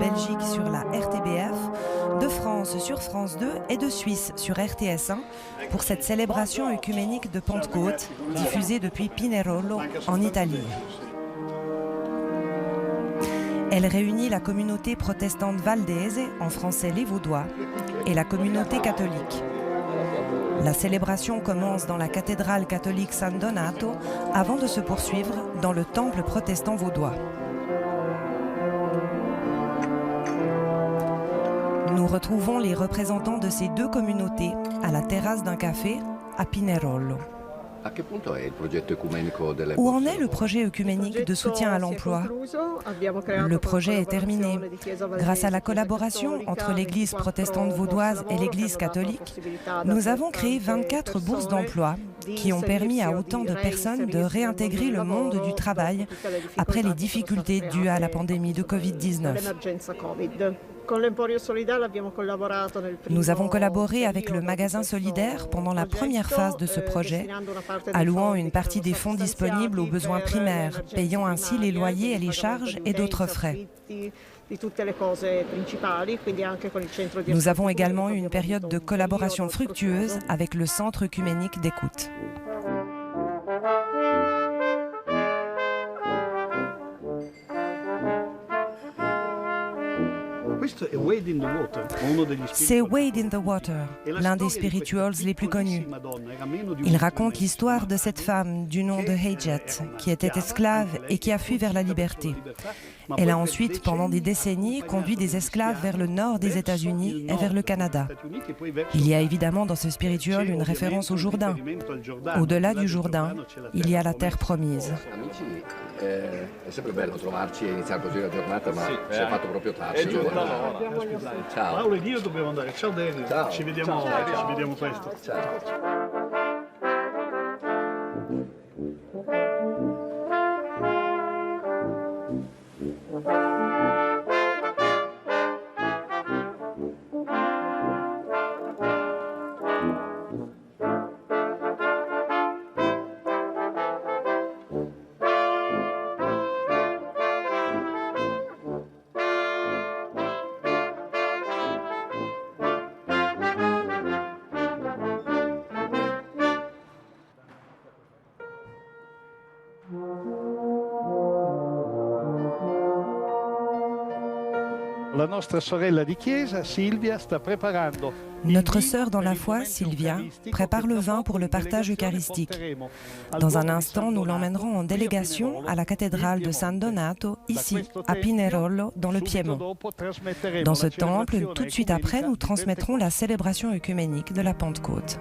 Belgique sur la RTBF, de France sur France 2 et de Suisse sur RTS1 pour cette célébration œcuménique de Pentecôte diffusée depuis Pinerolo en Italie. Elle réunit la communauté protestante valdese, en français les Vaudois, et la communauté catholique. La célébration commence dans la cathédrale catholique San Donato avant de se poursuivre dans le temple protestant vaudois. Nous retrouvons les représentants de ces deux communautés à la terrasse d'un café à Pinerolo. Où en est le projet œcuménique de soutien à l'emploi? Le projet est terminé. Grâce à la collaboration entre l'Église protestante vaudoise et l'Église catholique, nous avons créé 24 bourses d'emploi qui ont permis à autant de personnes de réintégrer le monde du travail après les difficultés dues à la pandémie de Covid-19. Nous avons collaboré avec le magasin solidaire pendant la première phase de ce projet, allouant une partie des fonds disponibles aux besoins primaires, payant ainsi les loyers et les charges et d'autres frais. Nous avons également eu une période de collaboration fructueuse avec le Centre œcuménique d'écoute. C'est Wade in the Water, l'un des spirituals les plus connus. Il raconte l'histoire de cette femme du nom de Hajet, qui était esclave et qui a fui vers la liberté. Elle a ensuite, pendant des décennies, conduit des esclaves vers le nord des États-Unis et vers le Canada. Il y a évidemment dans ce spiritual une référence au Jourdain. Au-delà du Jourdain, il y a la terre promise. È sempre bello trovarci e iniziare così la giornata, ma si è fatto proprio tardi. È giornata. Ciao. Paolo ed io dobbiamo andare. Ciao David. Ciao. Ci vediamo presto. Ciao. Notre sœur dans la foi, Sylvia, prépare le vin pour le partage eucharistique. Dans un instant, nous l'emmènerons en délégation à la cathédrale de San Donato, ici, à Pinerolo, dans le Piémont. Dans ce temple, tout de suite après, nous transmettrons la célébration œcuménique de la Pentecôte.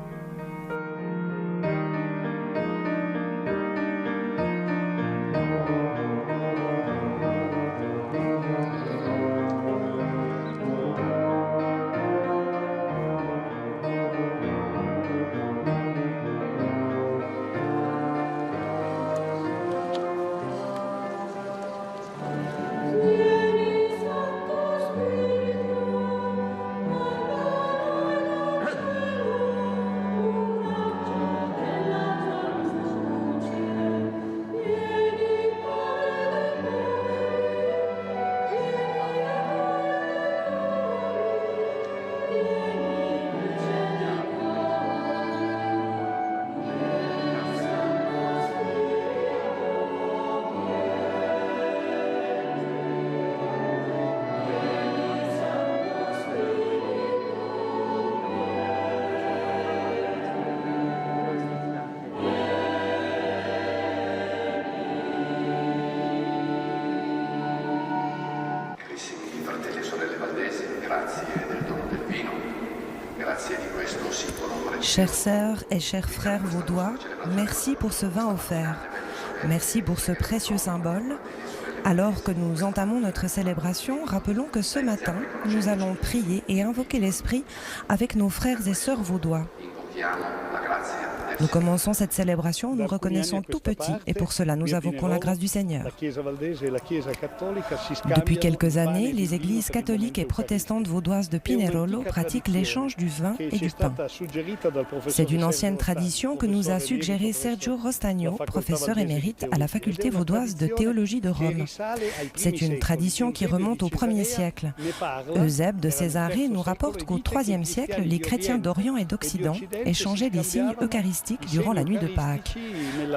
Chères sœurs et chers frères vaudois, merci pour ce vin offert. Merci pour ce précieux symbole. Alors que nous entamons notre célébration, rappelons que ce matin, nous allons prier et invoquer l'Esprit avec nos frères et sœurs vaudois. Nous commençons cette célébration, nous reconnaissons tout petit et pour cela nous invoquons la grâce du Seigneur. Depuis quelques années, les églises catholiques et protestantes vaudoises de Pinerolo pratiquent l'échange du vin et du pain. C'est une ancienne tradition que nous a suggérée Sergio Rostagno, professeur émérite à la faculté vaudoise de théologie de Rome. C'est une tradition qui remonte au 1er siècle. Eusèbe de Césarée nous rapporte qu'au 3e siècle, les chrétiens d'Orient et d'Occident échangeaient des signes eucharistiques durant la nuit de Pâques.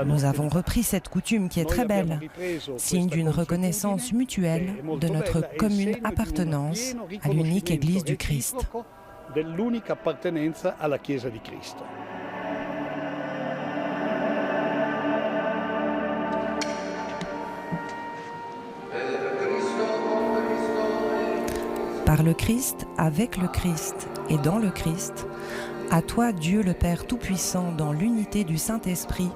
Nous avons repris cette coutume qui est très belle, signe d'une reconnaissance mutuelle de notre commune appartenance à l'unique Église du Christ. Par le Christ, avec le Christ et dans le Christ, à toi Dieu le Père Tout-Puissant, dans l'unité du Saint-Esprit,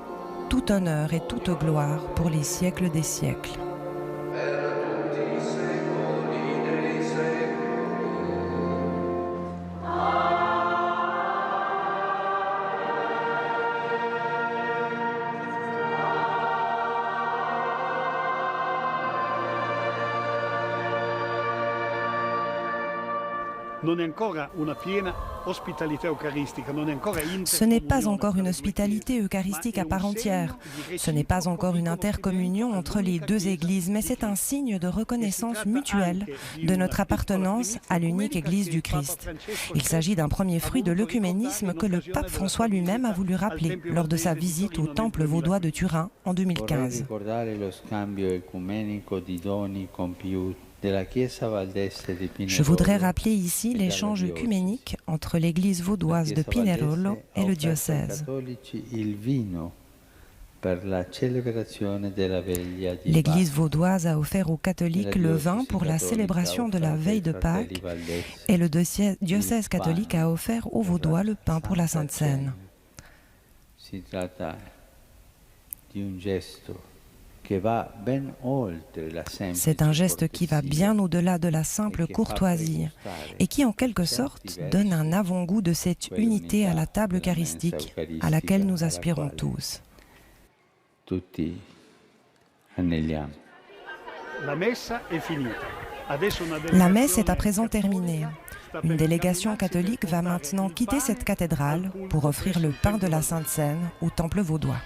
tout honneur et toute gloire pour les siècles des siècles. Ce n'est pas encore une hospitalité eucharistique à part entière. Ce n'est pas encore une intercommunion entre les deux églises, mais c'est un signe de reconnaissance mutuelle de notre appartenance à l'unique Église du Christ. Il s'agit d'un premier fruit de l'œcuménisme que le pape François lui-même a voulu rappeler lors de sa visite au temple vaudois de Turin en 2015. Je voudrais rappeler ici l'échange œcuménique entre l'église vaudoise de Pinerolo et le diocèse. L'église vaudoise a offert aux catholiques le vin pour la célébration de la veille de Pâques et le diocèse catholique a offert aux Vaudois le pain pour la Sainte Seine. C'est un geste qui va bien au-delà de la simple courtoisie et qui, en quelque sorte, donne un avant-goût de cette unité à la table eucharistique à laquelle nous aspirons tous. La messe est à présent terminée. Une délégation catholique va maintenant quitter cette cathédrale pour offrir le pain de la Sainte Seine au temple vaudois.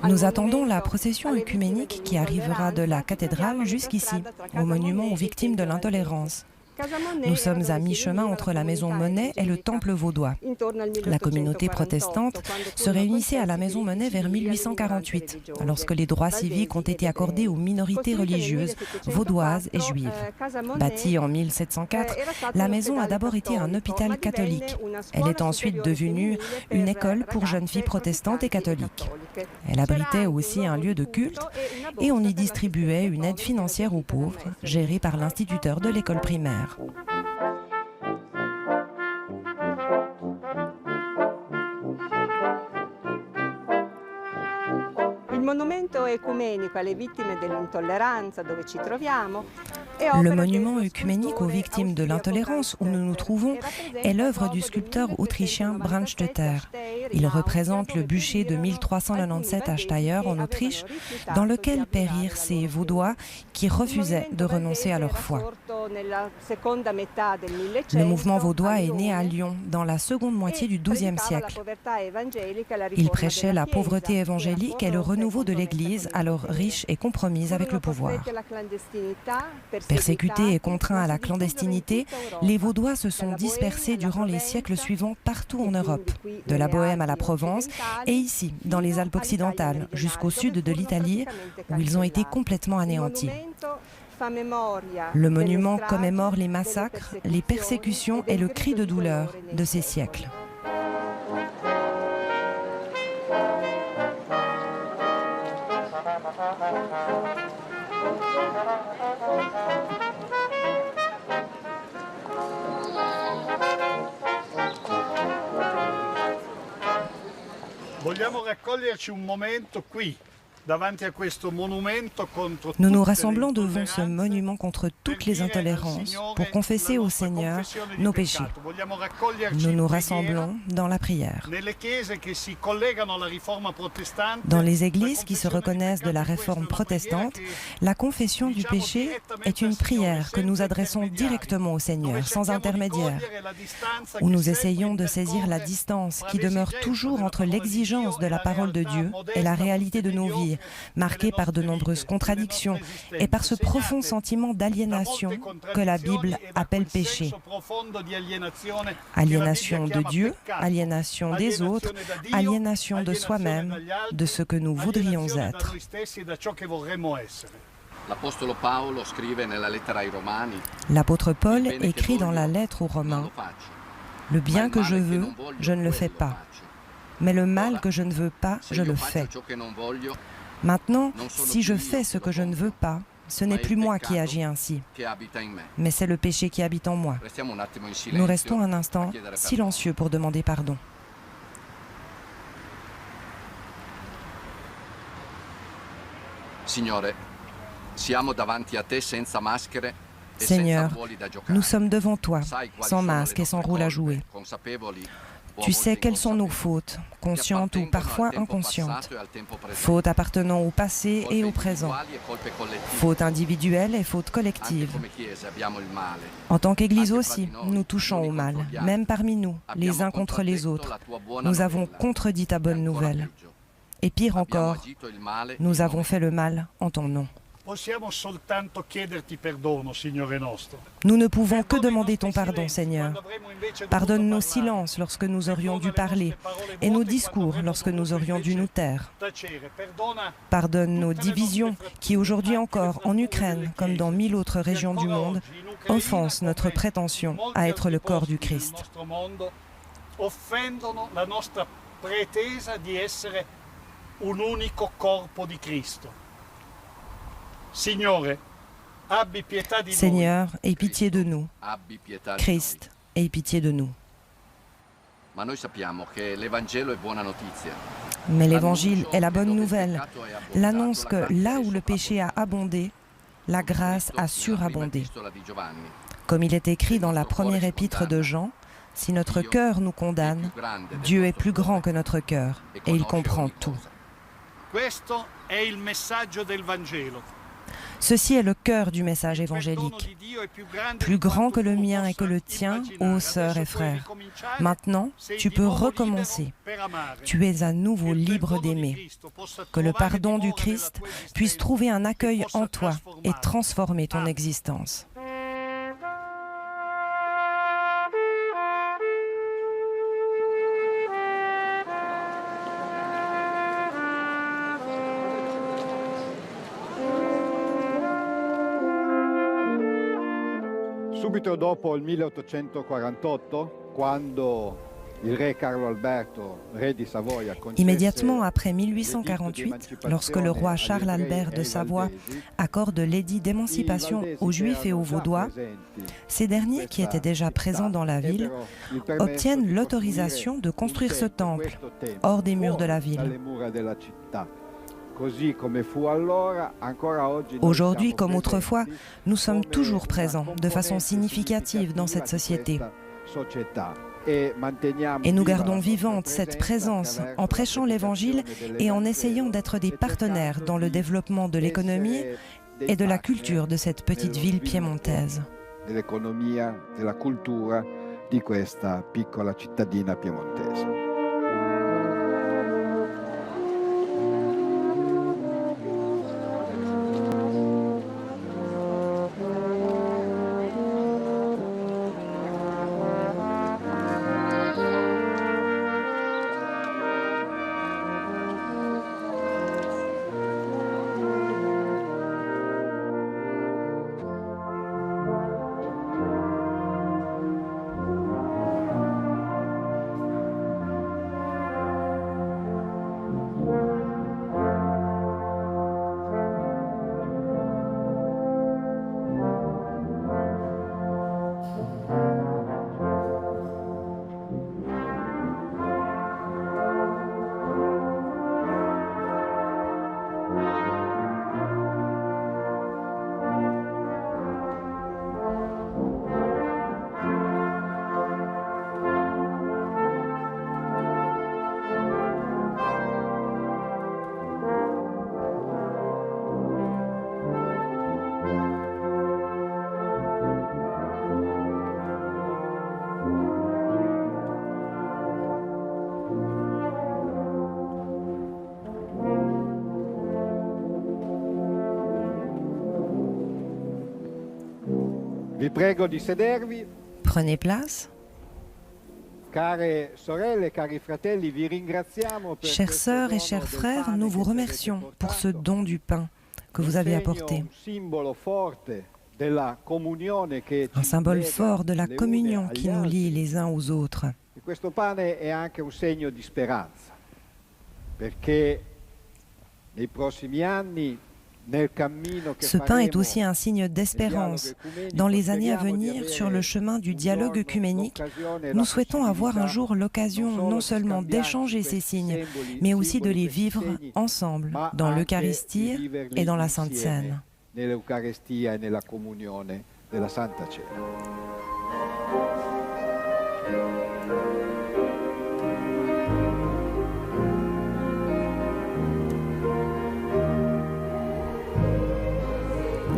Nous attendons la procession œcuménique qui arrivera de la cathédrale jusqu'ici, au monument aux victimes de l'intolérance. Nous sommes à mi-chemin entre la Maison Monnet et le Temple vaudois. La communauté protestante se réunissait à la Maison Monnet vers 1848, lorsque les droits civiques ont été accordés aux minorités religieuses, vaudoises et juives. Bâtie en 1704, la maison a d'abord été un hôpital catholique. Elle est ensuite devenue une école pour jeunes filles protestantes et catholiques. Elle abritait aussi un lieu de culte et on y distribuait une aide financière aux pauvres, gérée par l'instituteur de l'école primaire. Le monument œcuménique aux victimes de l'intolérance où nous nous trouvons est l'œuvre du sculpteur autrichien Brandstetter. Il représente le bûcher de 1397 à Steyr en Autriche, dans lequel périrent ces Vaudois qui refusaient de renoncer à leur foi. Le mouvement vaudois est né à Lyon dans la seconde moitié du XIIe siècle. Il prêchait la pauvreté évangélique et le renouveau de l'Église, alors riche et compromise avec le pouvoir. Persécutés et contraints à la clandestinité, les Vaudois se sont dispersés durant les siècles suivants partout en Europe, de la Bohême à la Provence et ici, dans les Alpes occidentales, jusqu'au sud de l'Italie, où ils ont été complètement anéantis. Le monument commémore les massacres, les persécutions et le cri de douleur de ces siècles. Vogliamo raccoglierci un momento qui, davanti a questo monumento contro Nous nous tutte le rassemblons devant ce intolleranze, monument contre toutes les intolérances pour confesser au Seigneur nos péchés. Nous nous rassemblons dans la prière. Dans les églises qui se reconnaissent de la réforme protestante, la confession du péché est une prière que nous adressons directement au Seigneur, sans intermédiaire, où nous essayons de saisir la distance qui demeure toujours entre l'exigence de la parole de Dieu et la réalité de nos vies, marquée par de nombreuses contradictions et par ce profond sentiment d'aliénation que la Bible appelle péché. Aliénation de Dieu, aliénation des autres, aliénation de soi-même, de ce que nous voudrions être. L'apôtre Paul écrit dans la lettre aux Romains, « Le bien que je veux, je ne le fais pas, mais le mal que je ne veux pas, je le fais. Maintenant, si je fais ce que je ne veux pas, ce n'est plus moi qui agis ainsi, mais c'est le péché qui habite en moi. » Nous restons un instant silencieux pour demander pardon. Seigneur, nous sommes devant toi, sans masque et sans rôle à jouer. Tu sais quelles sont nos fautes, conscientes ou parfois inconscientes. Fautes appartenant au passé et au présent. Fautes individuelles et fautes collectives. En tant qu'Église aussi, nous touchons au mal, même parmi nous, les uns contre les autres. Nous avons contredit ta bonne nouvelle. Et pire encore, nous avons fait le mal en ton nom. Nous ne pouvons que demander ton pardon, Seigneur. Pardonne nos silences lorsque nous aurions dû parler et nos discours lorsque nous aurions dû nous taire. Pardonne nos divisions qui aujourd'hui encore, en Ukraine comme dans 1000 autres régions du monde, offensent notre prétention à être le corps du Christ. Un unico corpo di Cristo. Seigneur, aie pitié de nous. Christ, aie pitié de nous. Mais l'Évangile est la bonne nouvelle. L'annonce que là où le péché a abondé, la grâce a surabondé. Comme il est écrit dans la première épître de Jean, si notre cœur nous condamne, Dieu est plus grand que notre cœur et il comprend tout. Ceci est le cœur du message évangélique. Plus grand que le mien et que le tien, ô sœurs et frères. Maintenant, tu peux recommencer. Tu es à nouveau libre d'aimer. Que le pardon du Christ puisse trouver un accueil en toi et transformer ton existence. Subito dopo il 1848, quando il re Carlo Alberto, re di Savoia, immédiatement après 1848, lorsque le roi Charles Albert de Savoie accorde l'édit d'émancipation aux Juifs et aux Vaudois, ces derniers, qui étaient déjà présents dans la ville, obtiennent l'autorisation de construire ce temple hors des murs de la ville. Aujourd'hui, comme autrefois, nous sommes toujours présents de façon significative dans cette société. Et nous gardons vivante cette présence en prêchant l'Évangile et en essayant d'être des partenaires dans le développement de l'économie et de la culture de cette petite ville piémontaise. Vi prego di sedervi. Prenez place. Care sorelle, cari fratelli, vi ringraziamo per Chères questo sœurs et dono chers del frères, pane nous che vous ci avete remercions pour ce portato. don du pain que vous avez apporté. Un simbolo forte della comunione che Un ci symbole lega fort de la le une communion agli qui nous lie altri. les uns aux autres. E questo pane è anche un segno di speranza, perché nei prossimi anni, nel cammino che Ce pain est faremo aussi un signe d'espérance. Dans les années à venir, sur le chemin du dialogue œcuménique, nous souhaitons avoir un jour l'occasion non seulement d'échanger ces signes, mais aussi de les vivre ensemble, dans l'Eucharistie et dans la Sainte Seine. Nell'Eucaristia e nella comunione della Santa Cena.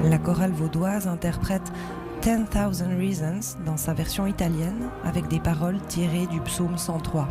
La chorale vaudoise interprète 10,000 Reasons dans sa version italienne avec des paroles tirées du psaume 103.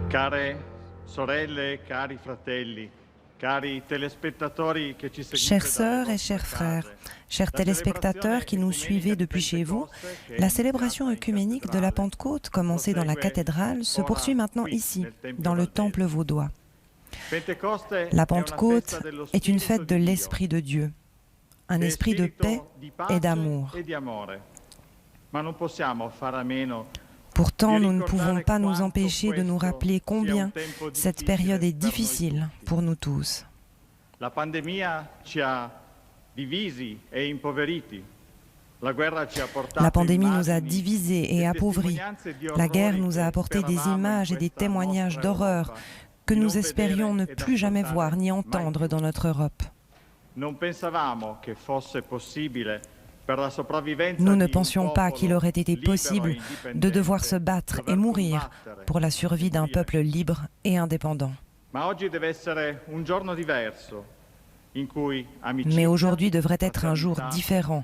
Care sorelle, cari fratelli, cari telespettatori che ci seguite Chères sœurs et chers frères, chers téléspectateurs qui nous suivez depuis chez vous, la célébration œcuménique de la Pentecôte, commencée dans la cathédrale, se poursuit maintenant ici, dans le temple vaudois. La Pentecôte est une fête de l'Esprit de Dieu, un esprit de paix et d'amour. Pourtant, nous ne pouvons pas nous empêcher de nous rappeler combien cette période est difficile pour nous tous. La pandémie ci ha divisi e impoveriti. La pandémie nous a divisés et appauvris. La guerre nous a apporté des images et des témoignages d'horreur que nous espérions ne plus jamais voir ni entendre dans notre Europe. Nous ne pensions pas qu'il aurait été possible de devoir se battre et mourir pour la survie d'un peuple libre et indépendant. Mais aujourd'hui devrait être un jour différent,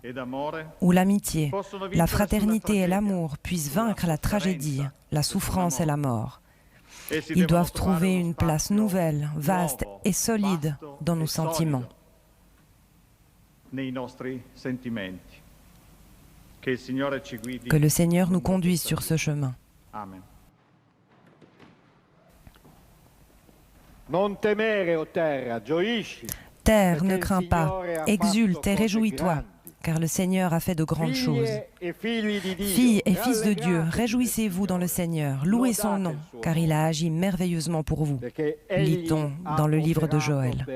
où l'amitié, la fraternité et l'amour puissent vaincre la tragédie, la souffrance et la mort. Ils doivent trouver une place nouvelle, vaste et solide dans nos sentiments. Que le Seigneur nous conduise sur ce chemin. Amen. Non temere, o terra, gioisci. Terre, ne crains pas, exulte et réjouis-toi, car le Seigneur a fait de grandes choses. Filles et fils de Dieu, réjouissez-vous dans le Seigneur, louez son nom, car il a agi merveilleusement pour vous. Lit-on dans le livre de Joël.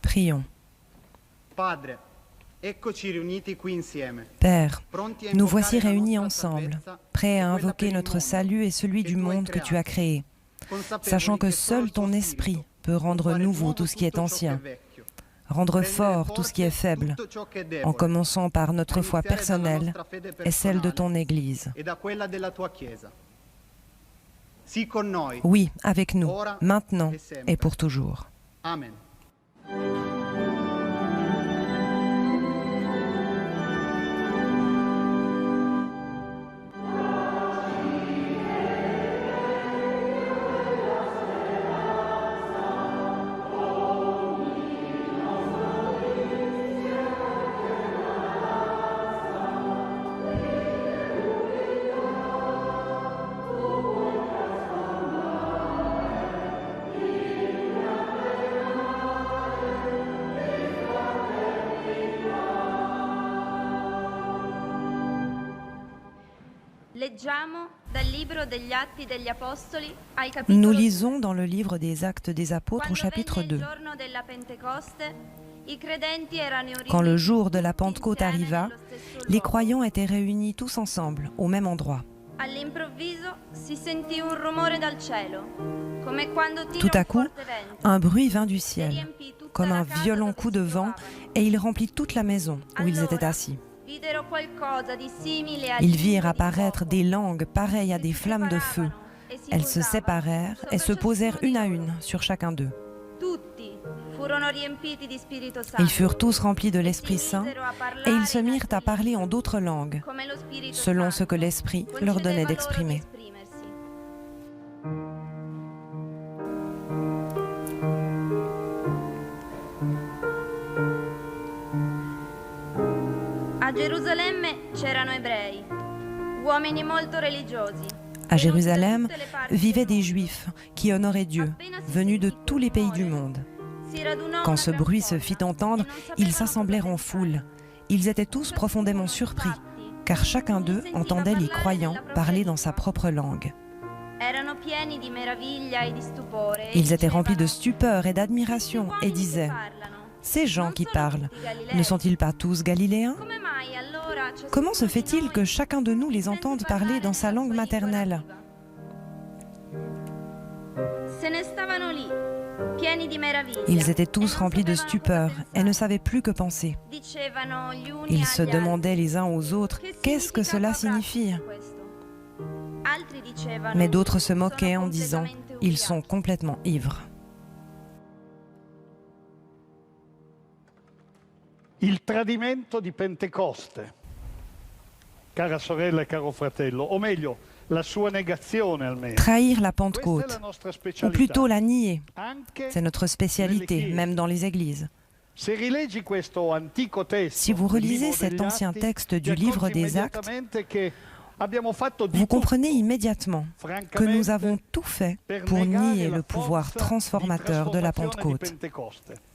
Prions. Padre, eccoci riuniti qui insieme. Père, Pronti a nous invocare voici la réunis nostra ensemble, salvezza prêts à e quella invoquer per il notre mondo salut et celui che du tu hai monde que tu as créé, consapevoli sachant que che seul solo il tuo ton Spirito esprit peut può rendre fare nouveau nuovo tout ce qui est tutto ciò che ancien, è vecchio, rendre rendere fort tout ce qui est forte faible, tutto ciò che è en debole, commençant par notre a foi iniziare dalla personnelle nostra fede et celle de personale ton Église. e da quella della tua Chiesa. Sii con noi. Oui, avec nous, Ora maintenant e sempre. et pour toujours. Amen. Leggiamo dal libro degli Atti degli Apostoli al capitolo Nous 2. lisons dans le livre des Actes des Apôtres au Quando chapitre venne il 2. giorno della Pentecoste, i credenti erano Quand le riuniti jour de la tutti Pentecôte insieme arriva, nello stesso les luogo. croyants étaient réunis tous ensemble, au même endroit. All'improvviso si sentì un rumore dal cielo, come quando tira Tout à un coup, forte vento, un bruit vint du e ciel, riempì tutta comme la un casa violent dove coup si de vent, trovavano. et il remplit toute la maison où ils étaient Allora, assis. videro qualcosa di simile a Ils lingue virent di apparaître fuoco, des langues pareilles à che des si flammes de feu. separavano e si Elles se posavano séparèrent et se sopra posèrent ciascuno une à di une loro. sur chacun d'eux. Tutti furono riempiti di Spirito Santo. Ils furent tous remplis de e si l'Esprit Saint misero a parlare et ils se in mirent à altre parler en lingue, d'autres langues, come lo Spirito selon ce que Santo l'Esprit leur donnait concedeva loro di d'exprimer. esprimersi. A Gerusalemme c'erano ebrei, uomini molto religiosi. À Jérusalem vivaient des Juifs qui honoraient Dieu, venus de tous les pays du monde. Quand ce bruit se fit entendre, ils s'assemblèrent en foule. Ils étaient tous profondément surpris, car chacun d'eux entendait les croyants parler dans sa propre langue. Ils étaient remplis de stupeur et d'admiration et disaient « Ces gens qui parlent, ne sont-ils pas tous galiléens ? Comment se fait-il que chacun de nous les entende parler dans sa langue maternelle ?» Ils étaient tous remplis de stupeur et ne savaient plus que penser. Ils se demandaient les uns aux autres « Qu'est-ce que cela signifie ?» Mais d'autres se moquaient en disant « Ils sont complètement ivres. » Il tradimento di Pentecoste, cara sorella e caro fratello, o meglio, la sua negazione almeno. Trahir la Questa è Pentecôte, la nostra ou specialità. plutôt la nier, Anche c'est notre spécialité, même dans les églises. se rileggi questo antico testo, Si vous il relisez livro cet degli ancien Atti, texte ti du livre accorgi des Actes, immediatamente che abbiamo fatto di vous tutto, comprenez immédiatement que nous avons tout fait per pour negare nier la le pouvoir forza transformateur di de la trasformazione di Pentecôte. Pentecoste.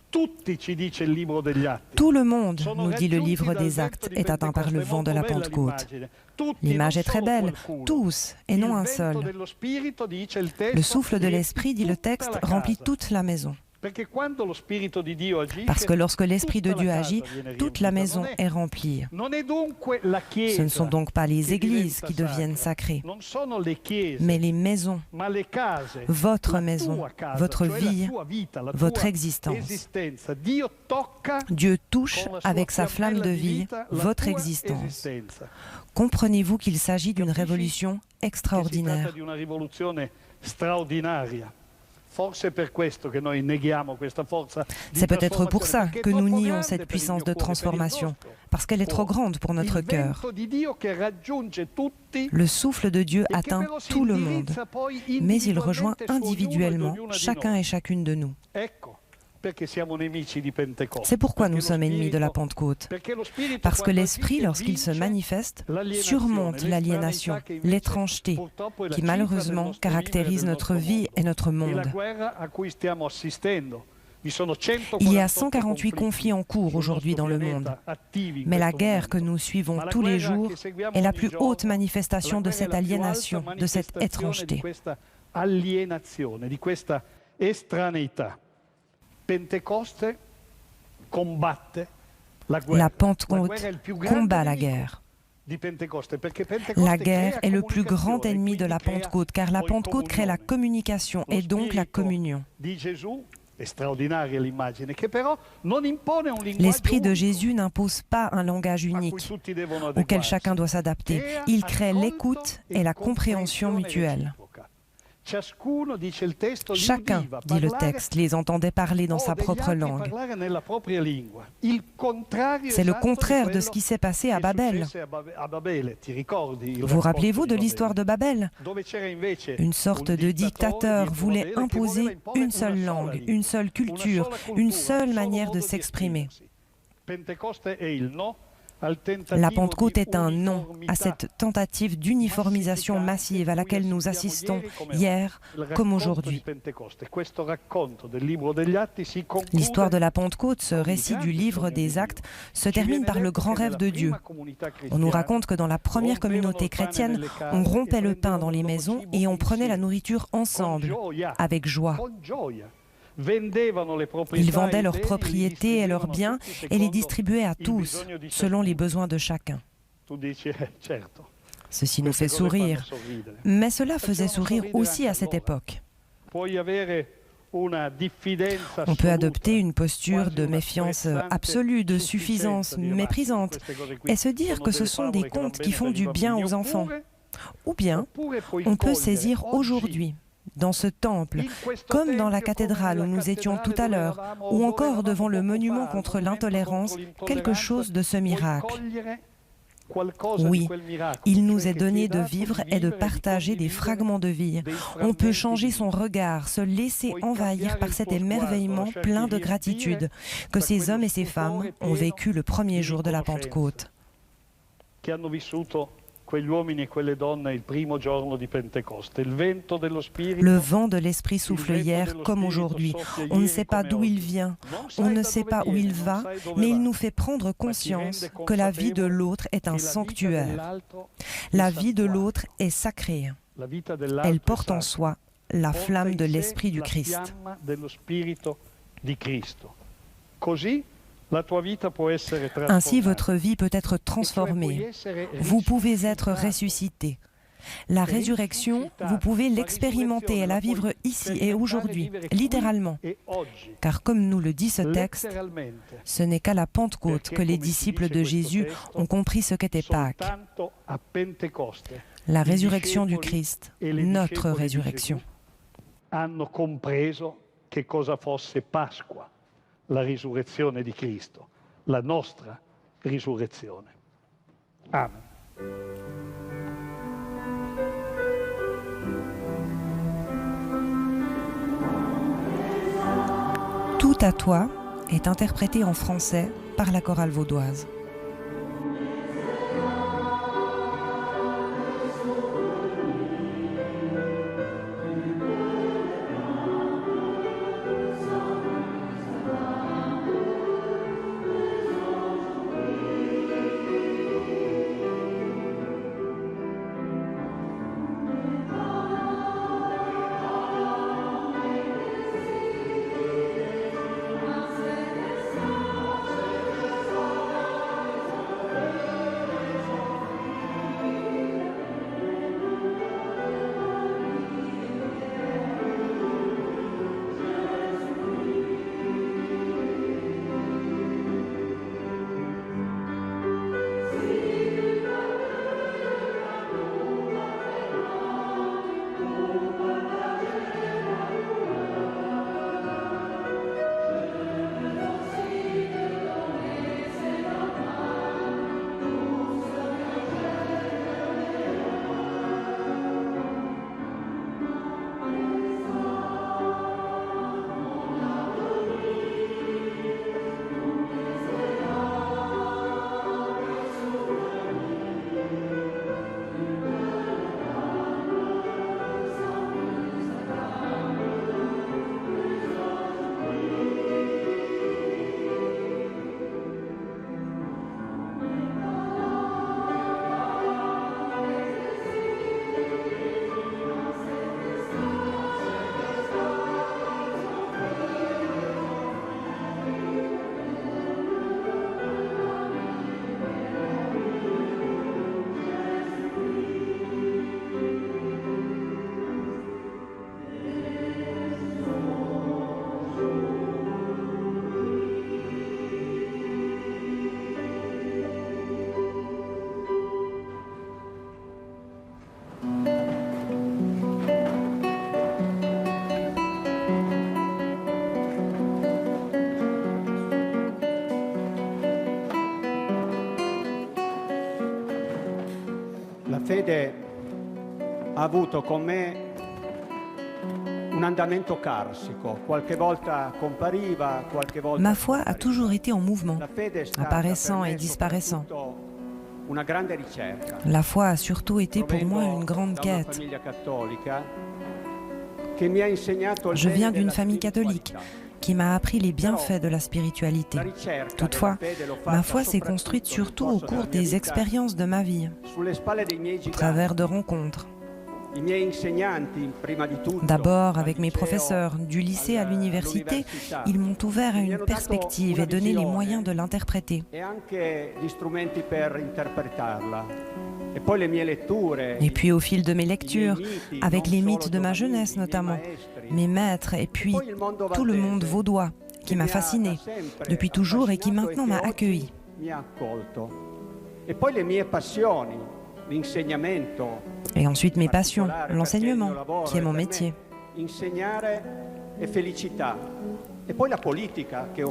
Tutti, ci dice il libro degli Atti. Tout le monde, Sono nous dit le raggiunti livre dal des vento Actes, di est atteint par le Pentecoste. È vent de la molto bella Pentecôte. l'immagine. Tutti, L'image non est très solo belle, qualcuno. tous, et Il non un vento seul. dello Spirito, dice il testo, Le souffle de riempie l'Esprit, dit le tutta texte, la remplit casa. toute la maison. Perché quando lo Spirito di Dio agisce, Parce que lorsque l'Esprit de tutta Dieu la casa agit, viene toute la riempita. maison est remplie. Non è dunque la Chiesa Ce ne sont donc pas les che églises diventa qui deviennent sacra. sacrées, Non sono le chiese, mais les maisons, ma le case, votre la maison, tua casa, votre cioè vie, la tua vita, la votre tua existence. esistenza. Dio tocca Dieu touche con la sua avec sa flamme de fiammella di vie vita la votre tua existence. esistenza. Comprenez-vous qu'il s'agit d'une révolution Che si tratta extraordinaire. di una rivoluzione straordinaria. Forse è per questo che noi neghiamo questa forza di C'est peut-être pour trasformazione, ça perché que è nous troppo nions grande cette per il puissance mio de cuore, per il transformation, nostro parce qu'elle est trop cuore. grande pour notre Il cœur. vento di Dio che raggiunge tutti Le souffle de Dieu e che atteint però si tout le monde, indirizza poi mais il rejoint individualmente su ognuno ed individuellement ognuna di chacun noi. et chacune de nous. Ecco perché siamo nemici di Pentecoste. C'est pourquoi nous Perché lo sommes ennemis de la Spirito- Pentecôte. perché lo Spirito, Parce que quando l'Esprit, agisce, lorsqu'il se vince manifeste, l'aliénation, surmonte l'aliénation, l'estranéità che invece l'étrangeté, purtroppo è la qui cifra del malheureusement nostro caractérise vivere, del notre nostro vie mondo. et notre E la monde. guerra a cui stiamo assistendo. Vi sono Il y a 148 148 conflits en cours sul aujourd'hui nostro dans le pianeta monde. attivi in Mais la questo guerre que momento. nous suivons Ma la tous les guerra jours che seguiamo est la ogni plus giorno, haute manifestation la de guerra è cette la più alta aliénation, de cette manifestazione étrangeté. di questa alienazione, di questa estraneità. La Pentecôte combat la guerre. La guerre est le plus grand ennemi de la Pentecôte, car la Pentecôte crée la communication et donc la communion. L'Esprit de Jésus n'impose pas un langage unique auquel chacun doit s'adapter. Il crée l'écoute et la compréhension mutuelle. Chacun, dit le texte, les entendait parler dans sa propre langue. C'est le contraire de ce qui s'est passé à Babel. Vous rappelez-vous de l'histoire de Babel? Une sorte de dictateur voulait imposer une seule langue, une seule culture, une seule manière de s'exprimer. La Pentecôte est un non à cette tentative d'uniformisation massive à laquelle nous assistons hier comme aujourd'hui. L'histoire de la Pentecôte, ce récit du livre des Actes, se termine par le grand rêve de Dieu. On nous raconte que dans la première communauté chrétienne, on rompait le pain dans les maisons et on prenait la nourriture ensemble, avec joie. Ils vendaient leurs propriétés et leurs biens et les distribuaient à tous, selon les besoins de chacun. Ceci nous fait sourire, mais cela faisait sourire aussi à cette époque. On peut adopter une posture de méfiance absolue, de suffisance méprisante, et se dire que ce sont des contes qui font du bien aux enfants. Ou bien, on peut saisir aujourd'hui, dans ce temple, comme dans la cathédrale où nous étions tout à l'heure, ou encore devant le monument contre l'intolérance, quelque chose de ce miracle. Oui, il nous est donné de vivre et de partager des fragments de vie. On peut changer son regard, se laisser envahir par cet émerveillement plein de gratitude que ces hommes et ces femmes ont vécu le premier jour de la Pentecôte. Le vent de l'Esprit souffle hier comme aujourd'hui. On ne sait pas d'où il vient, on ne sait pas où il va, mais il nous fait prendre conscience que la vie de l'autre est un sanctuaire. La vie de l'autre est sacrée. Elle porte en soi la flamme de l'Esprit du Christ. Ainsi, votre vie peut être transformée. Vous pouvez être ressuscité. La résurrection, vous pouvez l'expérimenter et la vivre ici et aujourd'hui, littéralement. Car comme nous le dit ce texte, ce n'est qu'à la Pentecôte que les disciples de Jésus ont compris ce qu'était Pâques. La résurrection du Christ, notre résurrection. La risurrezione di Cristo, la nostra risurrezione. Amen. Tout à toi est interprété en français par la chorale vaudoise. fede ha avuto con me un andamento carsico, qualche volta compariva, qualche volta. Ma foi a toujours été en mouvement, apparaissant et disparaissant. Una grande ricerca. La foi a surtout été pour moi une grande quête. Je viens d'une famille catholique qui m'a appris les bienfaits de la spiritualité. Toutefois, ma foi s'est construite surtout au cours des expériences de ma vie, au travers de rencontres. D'abord, avec mes professeurs, du lycée à l'université, ils m'ont ouvert à une perspective et donné les moyens de l'interpréter. Et puis au fil de mes lectures, avec les mythes de ma jeunesse notamment, mes maîtres et puis tout le monde vaudois qui m'a fasciné depuis toujours et qui maintenant m'a accueilli. Et ensuite mes passions, l'enseignement, qui est mon métier.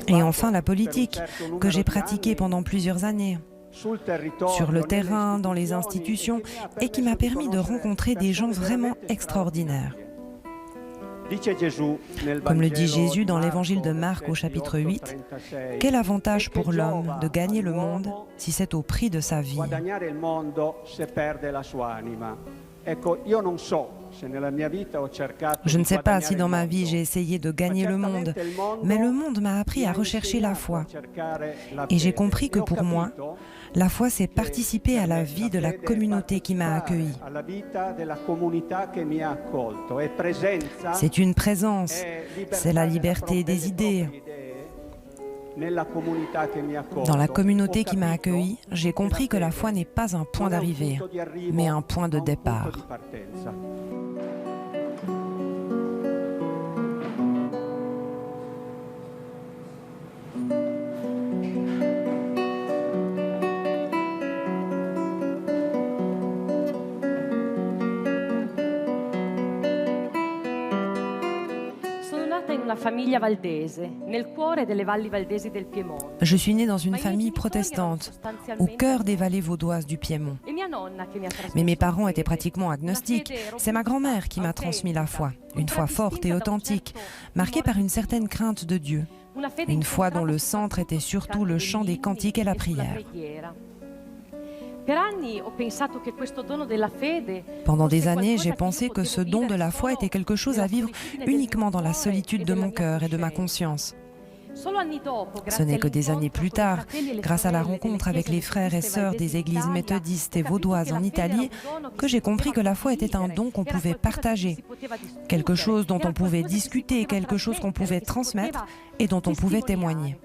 Et enfin la politique, que j'ai pratiquée pendant plusieurs années, sur le terrain, dans les institutions, et qui m'a permis de rencontrer des gens vraiment extraordinaires. Comme le dit Jésus dans l'évangile de Marc au chapitre 8, « Quel avantage pour l'homme de gagner le monde si c'est au prix de sa vie ?» Je ne sais pas si dans ma vie j'ai essayé de gagner le monde, mais le monde m'a appris à rechercher la foi. Et j'ai compris que pour moi, la foi c'est participer à la vie de la communauté qui m'a accueilli. C'est une présence, c'est la liberté des idées. Dans la communauté qui m'a accueilli, j'ai compris que la foi n'est pas un point d'arrivée, mais un point de départ. Je suis née dans une famille protestante, au cœur des vallées vaudoises du Piémont. Mais mes parents étaient pratiquement agnostiques. C'est ma grand-mère qui m'a transmis la foi, une foi forte et authentique, marquée par une certaine crainte de Dieu, une foi dont le centre était surtout le chant des cantiques et la prière. Pendant des années, j'ai pensé que ce don de la foi était quelque chose à vivre uniquement dans la solitude de mon cœur et de ma conscience. Ce n'est que des années plus tard, grâce à la rencontre avec les frères et sœurs des églises méthodistes et vaudoises en Italie, que j'ai compris que la foi était un don qu'on pouvait partager, quelque chose dont on pouvait discuter, quelque chose qu'on pouvait transmettre et dont on pouvait témoigner.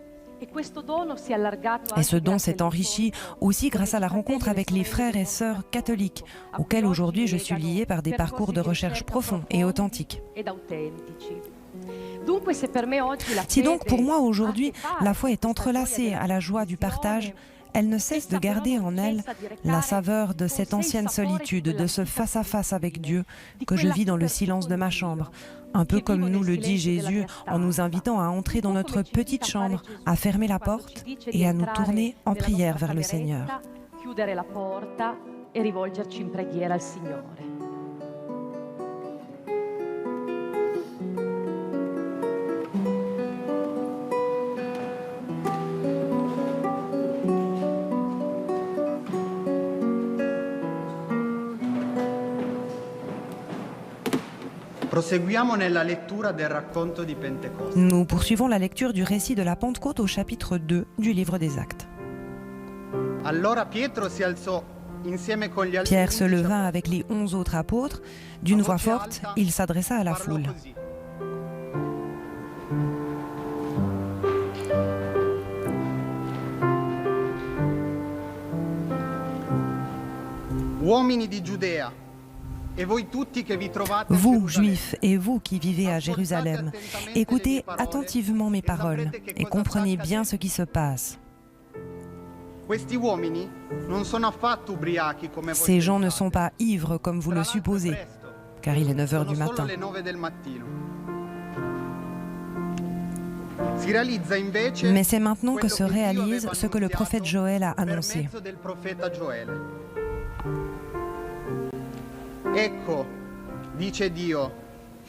Et ce don s'est enrichi aussi grâce à la rencontre avec les frères et sœurs catholiques, auxquels aujourd'hui je suis liée par des parcours de recherche profonds et authentiques. Si donc pour moi aujourd'hui la foi est entrelacée à la joie du partage, elle ne cesse de garder en elle la saveur de cette ancienne solitude, de ce face-à-face avec Dieu que je vis dans le silence de ma chambre, un peu comme nous le dit Jésus en nous invitant à entrer dans notre petite chambre, à fermer la porte et à nous tourner en prière vers le Seigneur. Nous poursuivons la lecture du récit de la Pentecôte au chapitre 2 du livre des Actes. Pierre se leva avec les 11 autres apôtres. D'une voix forte, il s'adressa à la foule. Uomini di Giudea, vous, Juifs, et vous qui vivez à Jérusalem, écoutez attentivement mes paroles et comprenez bien ce qui se passe. Ces gens ne sont pas ivres comme vous le supposez, car il est 9 heures du matin. Mais c'est maintenant que se réalise ce que le prophète Joël a annoncé. Ecco, dice Dio,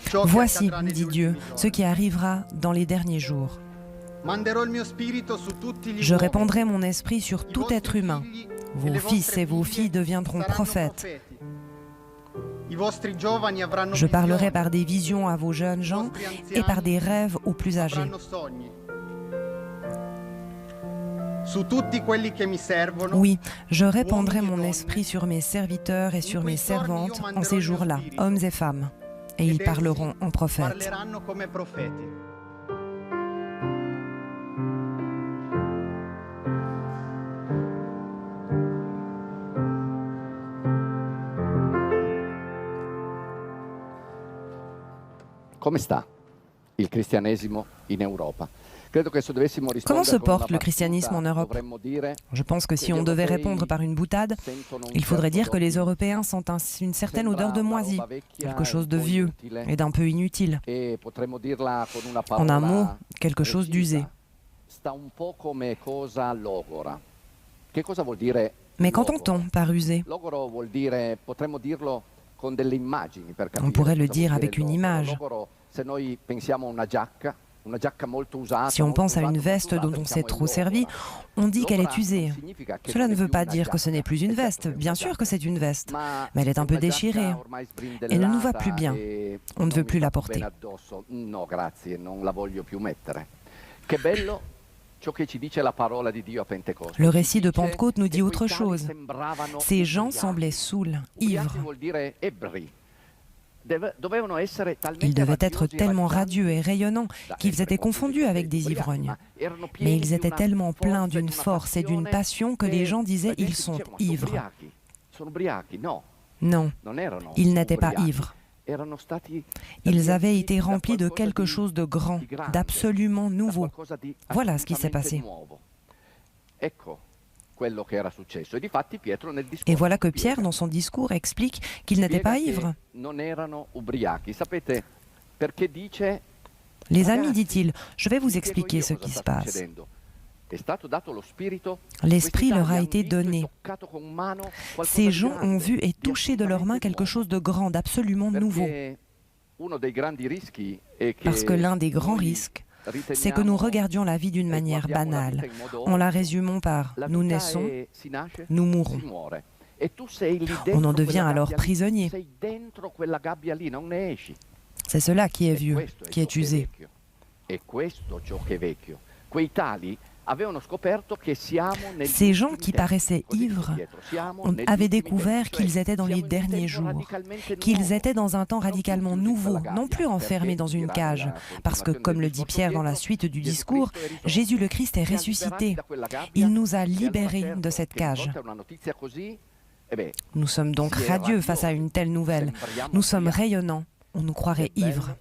ciò che Voici, accadrà negli dit Dieu, ultimi giorni. ce qui arrivera dans les derniers jours. Manderò il mio spirito su tutti gli Je uomini. répandrai mon esprit sur I tout vostri être humain. figli e Vos le fils vostre et vos figlie filles deviendront saranno prophètes. profeti. I vostri giovani avranno Je parlerai visioni. par des visions à vos jeunes gens et par des rêves aux plus âgés. Avranno sogni. Su tutti quelli che mi servono. Oui, je répandrai mon esprit sur mes serviteurs et sur mes servantes en ces jours-là, hommes et femmes, et ils parleront en prophètes. Parleranno come profeti. Come sta il cristianesimo in Europa? Credo che se dovessimo Comment se rispondere con una porte le christianisme en battuta, Europe? dovremmo dire Je pense que si on devait répondre par une boutade, il faudrait dire que les Européens sentent une certaine odeur de moisi, quelque chose de vieux et d'un peu inutile. e potremmo dirla con una En un mot, parola quelque chose d'usé. sta un po' come cosa logora. Che cosa vuol dire Mais logoro? qu'entend-on par usé? Logoro vuol dire, potremmo dirlo con delle immagini per capire. On pourrait le cosa dire vuol avec dire une logoro. image. Logoro, se noi pensiamo a una giacca molto usata, Si on molto pense à une usata, veste molto dont usata, on s'est diciamo trop è servi, logora. on dit qu'elle est Logora usée. non significa che Cela non ne è veut più pas una dire que ce giacca. n'est plus une È certo veste. che è Bien una sûr giacca. que c'est une veste. Ma Mais elle est un se peu una giacca déchirée. ormai Elle ne nous va sbrindellata plus bien. e On ne non veut mi plus sta la più porter. bene addosso, no grazie, non la voglio più mettere. Che bello ciò che ci dice la parola di Dio a Pentecoste. Le Ci récit de dice Pentecôte nous che dit quei autre tali chose. sembravano Ces gens ubriachi. semblaient saouls, Ubriachi ivres. vuol dire ebbri. Dovevano essere talmente Ils devaient être radiosi e tellement radianti radieux et rayonnants da qu'ils essere étaient confondus avec des ubriachi, ivrognes. ma erano pieni Mais ils di étaient una tellement pleins forza e d'une di una force et d'une passione passion que les gens disaient la gente ils sont diceva, "Ma sono ivres. ubriachi, sono ubriachi." No, Non, non erano ils n'étaient pas ubriachi. ivres. Erano stati Ils avaient été riempiti da remplis de qualcosa quelque di- chose de grand, di grande, d'absolument da nouveau. qualcosa di Voilà ce qui s'est assolutamente passé. nuovo. Ecco quello che era successo. E difatti Pietro nel discorso Et voilà que spiega. Pierre, dans son discours, explique qu'ils n'étaient Spiega pas che ivres. non erano ubriachi. Sapete perché dice Les amis, Ragazzi, dit-il, je vais vous vi spiego expliquer io ce cosa qui se sta passe. succedendo. È stato dato lo spirito. L'Esprit Questi leur a tali été hanno visto e donné. toccato con mano qualcosa Ces di gens grande, ont vu et di touché de leurs mains assolutamente quelque nuovo. chose de grand, d'absolument nouveau. Perché uno dei grandi rischi è che Parce que l'un des grands noi risques, c'est que nous riteniamo regardions la vie d'une e manière guardiamo la banale, vita in modo en la ovvio. résumant par La nous vita naissons, si nasce, nous si mourons. muore. E tu sei lì On dentro en devient quella alors gabbia lì. prisonnier. Sei dentro quella gabbia lì, non ne esci. C'est cela qui est E vieux, questo è qui ciò est che è usé. vecchio. E questo ciò che è vecchio. Quei tali avevano scoperto che siamo negli Ces gens ultimi qui tempi. paraissaient Così dice ivres Pietro, siamo negli avaient ultimi découvert tempi, qu'ils cioè étaient dans siamo les in un derniers tempo jours, radicalmente qu'ils nuovo. étaient dans un temps Non radicalement tutti in nouveau, quella non gabbia, plus enfermés perché dans une dirà cage, nella parce que, continuazione comme del le dit discorso Pierre dans la Pietro, suite du Gesù discours, Cristo è risorto. Jésus le Christ est Ci ha ressuscité. liberati da quella gabbia. Il nous a E allora, libérés certo, de cette che di cage. fronte a una notizia così, Nous sommes donc si è radieux face à radiosi, une telle nouvelle. sembriamo Nous sommes ubriachi. rayonnants. On nous croirait Che bello ivres.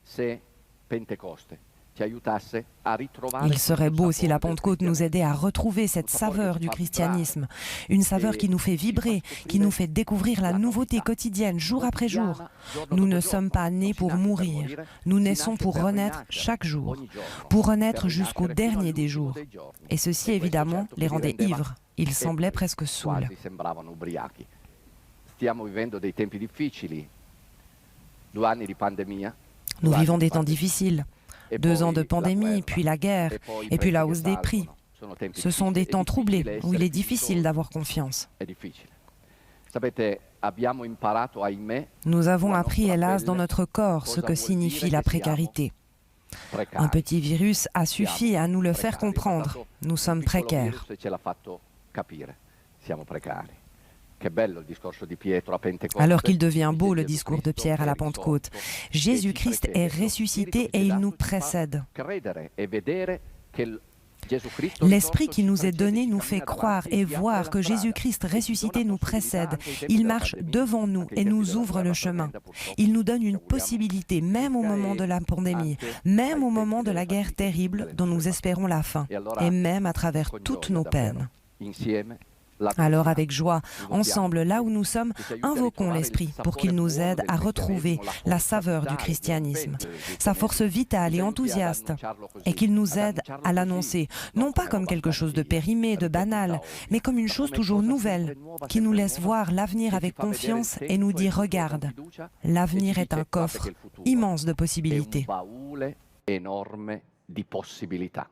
se Pentecoste ci aiutasse a ritrovare Il serait questo beau si la sapore del Pentecôte nous aidait à retrouver cette saveur du christianisme, une saveur qui nous fait vibrer, qui nous fait découvrir la nouveauté quotidienne jour après jour. Nous ne sommes pas nés pour mourir, nous naissons pour renaître chaque jour, pour renaître jusqu'au dernier des jours. Et ceci évidemment les rendait ivres, ils semblaient presque saouls. Quasi sembravano ubriachi. Stiamo vivendo dei tempi difficili, 2 anni di pandemia. Nous vivons des temps difficiles, 2 ans de pandémie, puis la guerre, et puis la hausse des prix. Ce sont des temps troublés où il est difficile d'avoir confiance. Nous avons appris, hélas, dans notre corps ce que signifie la précarité. Un petit virus a suffi à nous le faire comprendre. Nous sommes précaires. Alors qu'il devient beau le discours de Pierre à la Pentecôte. Jésus-Christ est ressuscité et il nous précède. L'Esprit qui nous est donné nous fait croire et voir que Jésus-Christ ressuscité nous précède. Il marche devant nous et nous ouvre le chemin. Il nous donne une possibilité, même au moment de la pandémie, même au moment de la guerre terrible dont nous espérons la fin, et même à travers toutes nos peines. Alors avec joie, ensemble, là où nous sommes, invoquons l'Esprit pour qu'il nous aide à retrouver la saveur du christianisme, sa force vitale et enthousiaste, et qu'il nous aide à l'annoncer, non pas comme quelque chose de périmé, de banal, mais comme une chose toujours nouvelle, qui nous laisse voir l'avenir avec confiance et nous dit « Regarde, l'avenir est un coffre immense de possibilités ». Enorme di possibilità.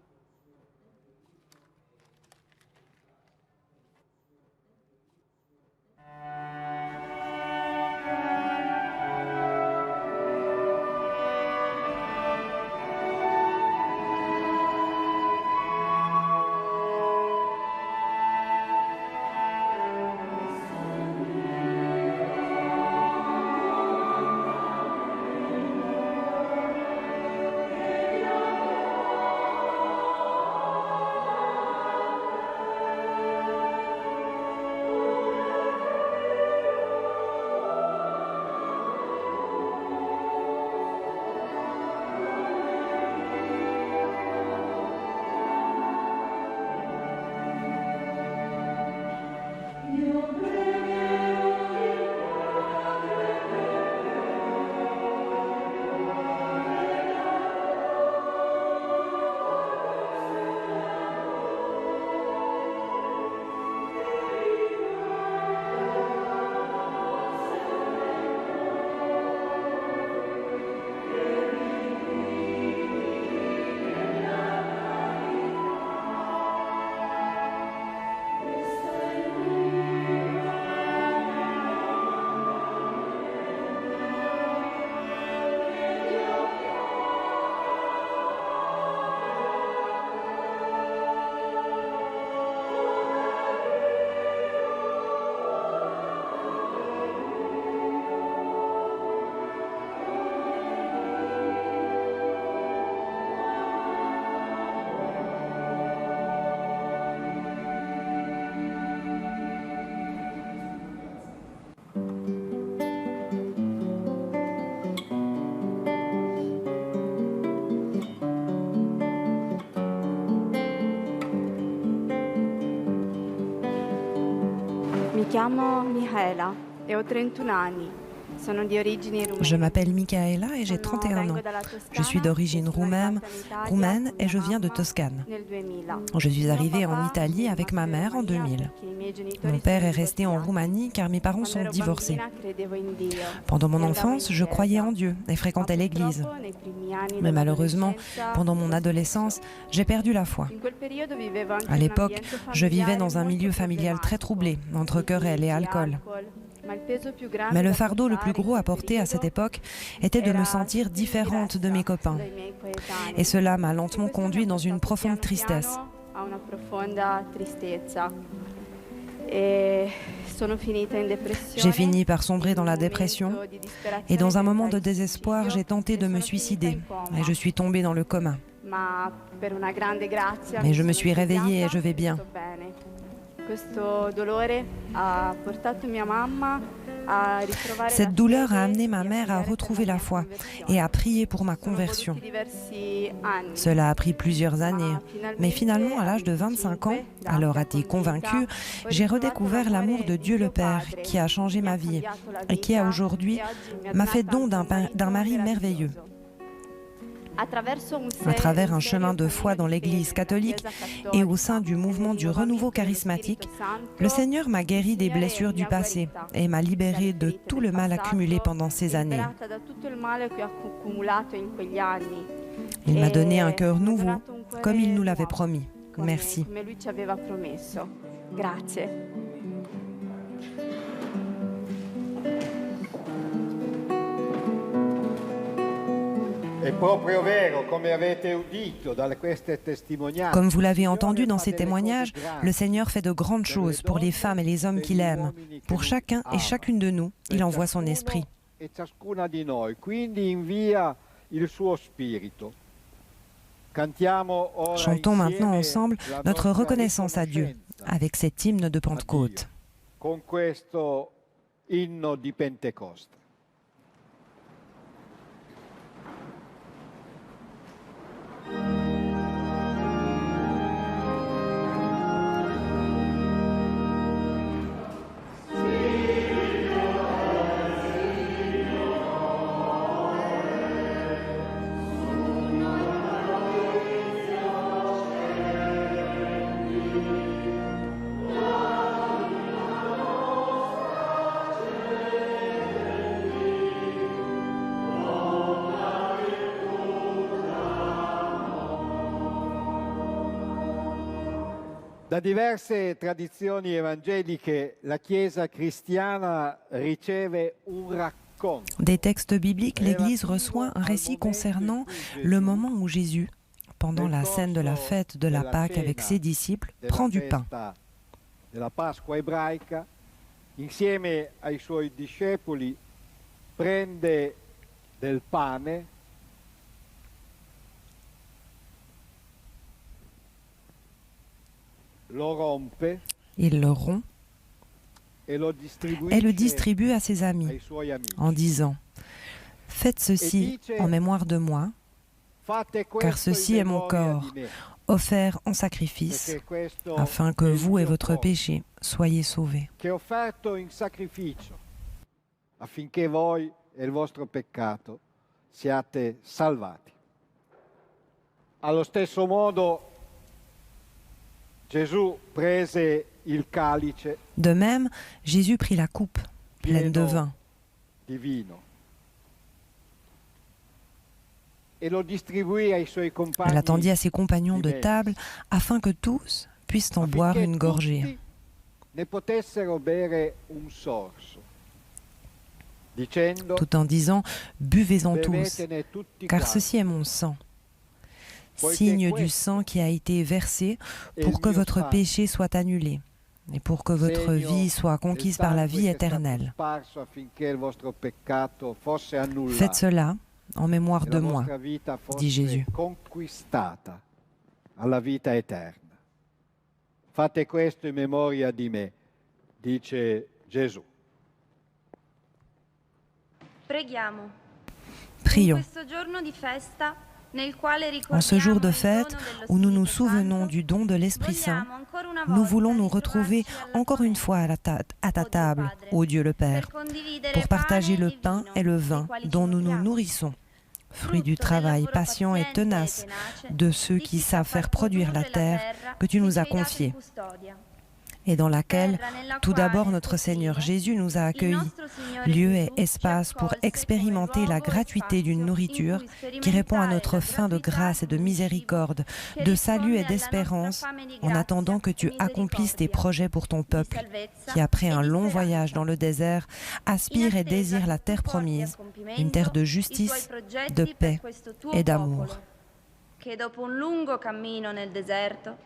Mi chiamo Michaela e ho 31 anni. Je m'appelle Michaela et j'ai 31 ans. Je suis d'origine roumaine et je viens de Toscane. Je suis arrivée en Italie avec ma mère en 2000. Mon père est resté en Roumanie car mes parents sont divorcés. Pendant mon enfance, je croyais en Dieu et fréquentais l'église. Mais malheureusement, pendant mon adolescence, j'ai perdu la foi. À l'époque, je vivais dans un milieu familial très troublé, entre querelles et alcool. Mais le fardeau le plus gros à porter à cette époque était de me sentir différente de mes copains. Et cela m'a lentement conduit dans une profonde tristesse. J'ai fini par sombrer dans la dépression et dans un moment de désespoir, j'ai tenté de me suicider et je suis tombée dans le coma. Mais je me suis réveillée et je vais bien. Cette douleur a amené ma mère à retrouver la foi et à prier pour ma conversion. Cela a pris plusieurs années, mais finalement, à l'âge de 25 ans, alors athée convaincue, j'ai redécouvert l'amour de Dieu le Père qui a changé ma vie et qui, aujourd'hui, m'a fait don d'un mari merveilleux. À travers un chemin de foi dans l'Église catholique et au sein du mouvement du renouveau charismatique, le Seigneur m'a guéri des blessures du passé et m'a libéré de tout le mal accumulé pendant ces années. Il m'a donné un cœur nouveau, comme il nous l'avait promis. Merci. Comme vous l'avez entendu dans ces témoignages, le Seigneur fait de grandes choses pour les femmes et les hommes qu'il aime. Pour chacun et chacune de nous, il envoie son esprit. Chantons maintenant ensemble notre reconnaissance à Dieu avec cet hymne de Pentecôte. Da diverse tradizioni evangeliche, la Chiesa cristiana riceve un racconto. Des textes bibliques, l'Église reçoit un récit concernant le moment où Jésus, pendant la scène de la fête de la Pâque avec ses disciples, prend du pain. Della Pasqua ebraica, insieme ai suoi discepoli, prende del pane, lo rompe, Il le rompt et lo et le distribue à ses amis ai suoi amici. en disant « Faites ceci en mémoire de moi, Fate car questo ceci in est mon memoria corps, di me, offert en sacrifice, perché questo afin que è il vous et mio votre corpo, péché soyez sauvés. che è offerto in sacrificio, affinché voi e il vostro peccato siate salvati. Allo stesso modo Gesù prese il calice De même, Jésus prit la coupe pleine de vin di vino e lo distribuì ai suoi et compagni la tendit à ses compagnons de diversi, table afin que tous puissent en boire affinché une gorgée. tutti ne potessero bere un sorso, dicendo: Tout en disant « Buvez-en tous, bevetene tutti car quanti, ceci est mon sang, poiché signe du questo sang qui a été versé è il pour que mio votre sangue, péché soit annulé et pour que votre segno vie soit del conquise par la sangue vie che è stato éternelle. sparso affinché il vostro peccato fosse annullato Faites cela en mémoire e de la moi. vostra vita fosse dit Jésus. conquistata alla vita eterna. Fate questo in memoria di me, dice Gesù. Preghiamo. Prions. In questo giorno di festa, nel quale En ce jour de ricordiamo il fête dono dello où nous nous Spirito souvenons Santo, du don de l'Esprit Saint, vogliamo ancora una nous volta voulons nous retrouver ritrovarci alla encore tua une messa, fois à ta o Dio table, Padre, ô Dieu le Père, per condividere pour partager pane le e pain vino et le dei vin quali dont ci nous nous nutriamo, nourrissons, fruit du frutto del travail lavoro patient et paziente tenace tenace de ceux di qui chi sa savent faire far produire la produrre terre que tu che nous as ci hai dato in confiée, custodia. et dans laquelle Terra nella tout quale, d'abord notre così, Seigneur Jésus nous a il accueillis, nostro Signore lieu et Gesù ci espace pour accolse expérimenter come la luogo e gratuité d'une spazio nourriture in cui qui répond à sperimentare notre la faim de gratuità grâce et de d'un miséricorde, cibo de che salut et risponde alla d'espérance, nostra fame di en grazia attendant que e tu accomplisses tes misericordia, projets pour ton di peuple, salvezza qui après e un di long speranza. voyage dans le désert, aspire In et attesa désire che la tu terre porti a promise, compimento une terre de i justice, tuoi progetti de per paix questo tuo et d'amour. popolo, che dopo un lungo cammino nel deserto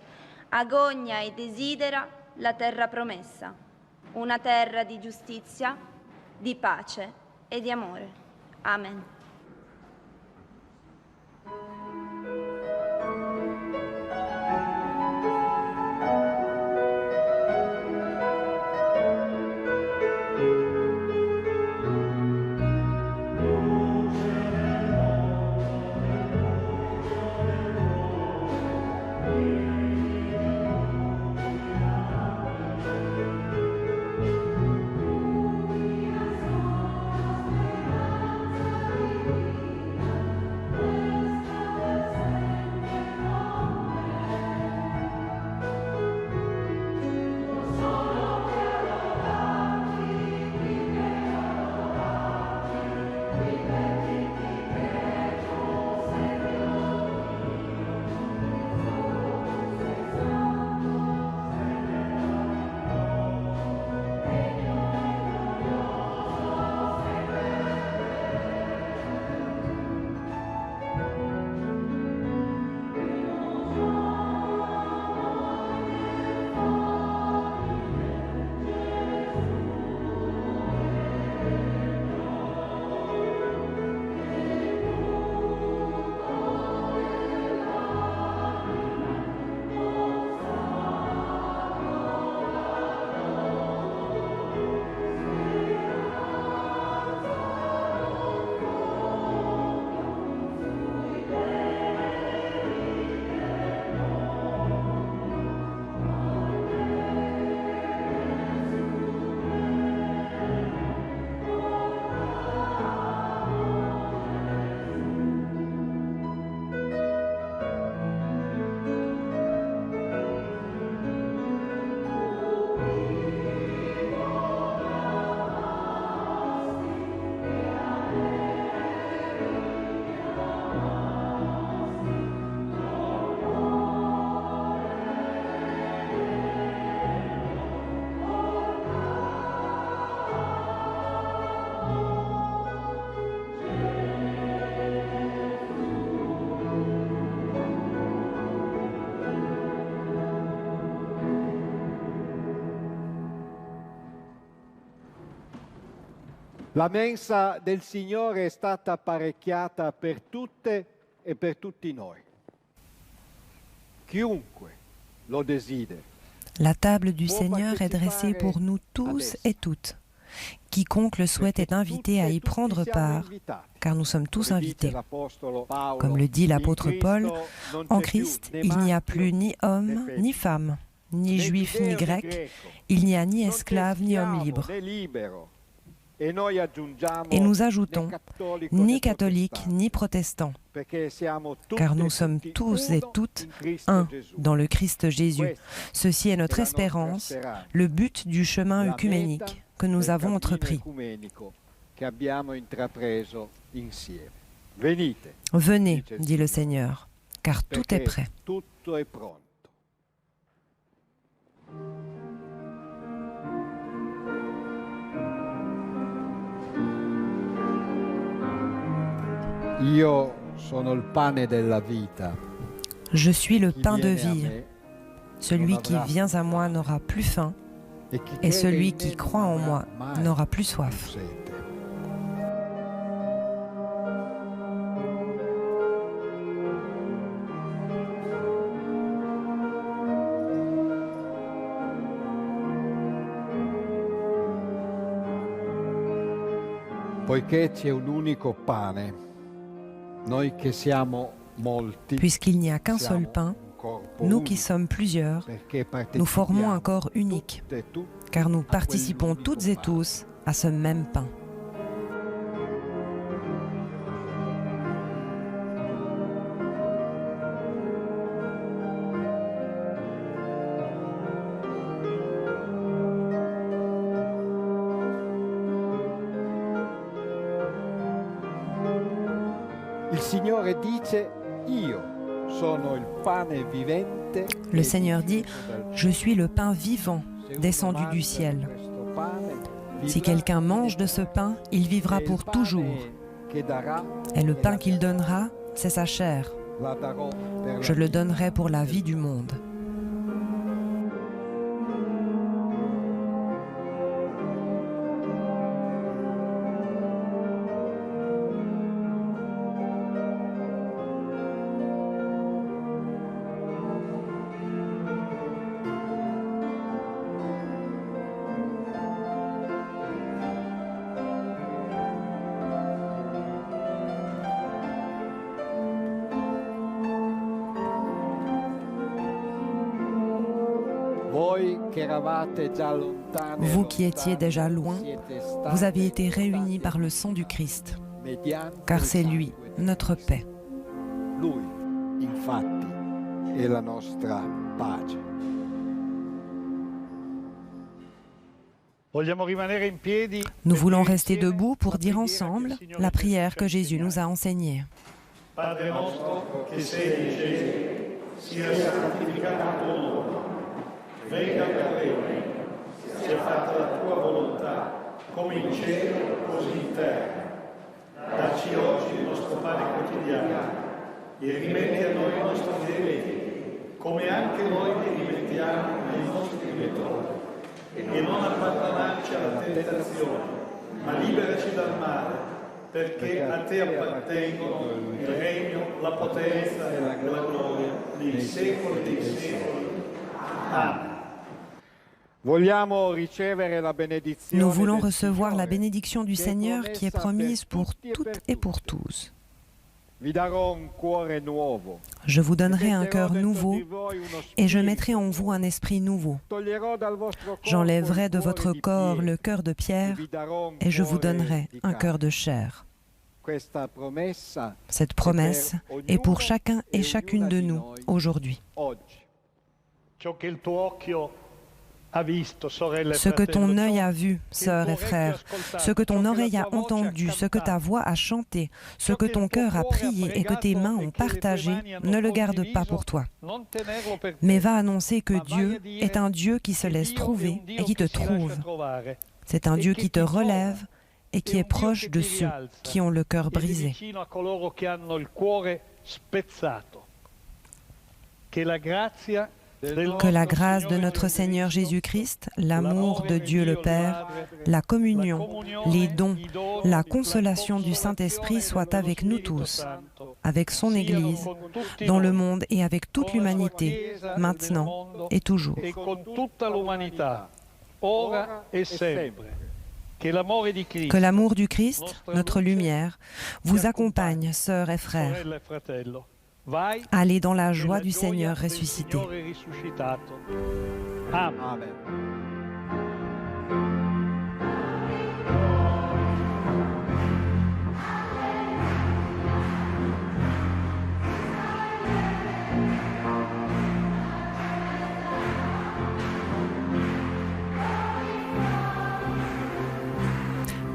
agogna e desidera la terra promessa, una terra di giustizia, di pace e di amore. Amen. La mensa del Signore è stata apparecchiata per tutte e per tutti noi. Chiunque lo desideri. La table du Seigneur est dressée pour nous tous et toutes. Quiconque le souhaite est invité à y prendre part, car nous sommes tous invités. Comme le dit l'apôtre Paul, en Christ, il n'y a plus ni homme ni femme, ni juif ni grec, il n'y a ni esclave ni homme libre. Et nous ajoutons, ni catholiques ni protestants, car nous sommes tous et toutes un dans le Christ Jésus. Ceci est notre espérance, le but du chemin œcuménique que nous avons entrepris. Venez, dit le Seigneur, car tout est prêt. Io sono il pane della vita. Je suis le pain de vie. Celui qui vient à moi n'aura plus faim, et celui qui croit en moi n'aura plus soif. Poiché c'è un unico pane, noi che siamo molti, puisqu'il n'y a qu'un seul pain, nous qui sommes plusieurs, nous formons un corps unique, car nous participons toutes et tous à ce même pain. Le Seigneur dit, je suis le pain vivant, descendu du ciel. Si quelqu'un mange de ce pain, il vivra pour toujours. Et le pain qu'il donnera, c'est sa chair. Je le donnerai pour la vie du monde. Vous qui étiez déjà loin, vous avez été réunis par le sang du Christ, car c'est lui, notre paix. Lui, infatti, è la nostra pace. Nous voulons rester debout pour dire ensemble la prière que Jésus nous a enseignée. Padre nostro che sei in cielo, sia santificato tuo nome. Venga il tuo regno, sia fatta la tua volontà, come in cielo, così in terra. Dacci oggi il nostro pane quotidiano e rimetti a noi i nostri debiti, come anche noi li rimettiamo ai nostri debitori. E non abbandonarci alla tentazione, ma liberaci dal male, perché a te appartengono il regno, la potenza e la gloria nei secoli dei secoli. Amen. Nous voulons recevoir la bénédiction du Seigneur qui est promise pour toutes et pour tous. Je vous donnerai un cœur nouveau et je mettrai en vous un esprit nouveau. J'enlèverai de votre corps le cœur de pierre et je vous donnerai un cœur de chair. Cette promesse est pour chacun et chacune de nous aujourd'hui. Ce que ton œil a vu, sœurs et frères, ce que ton oreille a entendu, ce que ta voix a chanté, ce que ton cœur a prié et que tes mains ont partagé, ne le garde pas pour toi. Mais va annoncer que Dieu est un Dieu qui se laisse trouver et qui te trouve. C'est un Dieu qui te relève et qui est proche de ceux qui ont le cœur brisé. Que la grazia Que la grâce de notre Seigneur Jésus-Christ, l'amour de Dieu le Père, la communion, les dons, la consolation du Saint-Esprit soient avec nous tous, avec son Église, dans le monde et avec toute l'humanité, maintenant et toujours. Que l'amour du Christ, notre lumière, vous accompagne, sœurs et frères. Allez dans la joie du Seigneur ressuscité. Amen.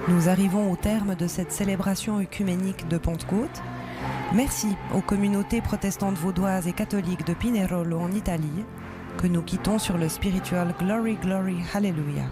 Nous arrivons au terme de cette célébration œcuménique de Pentecôte. Merci aux communautés protestantes vaudoises et catholiques de Pinerolo en Italie, que nous quittons sur le spiritual Glory, Glory, Hallelujah.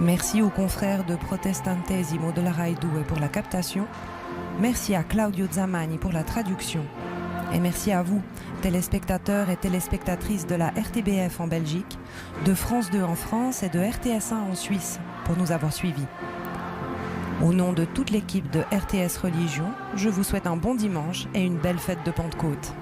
Merci aux confrères de Protestantesimo de la Rai 2 pour la captation. Merci à Claudio Zamani pour la traduction. Et merci à vous, téléspectateurs et téléspectatrices de la RTBF en Belgique, de France 2 en France et de RTS 1 en Suisse pour nous avoir suivis. Au nom de toute l'équipe de RTS Religion, je vous souhaite un bon dimanche et une belle fête de Pentecôte.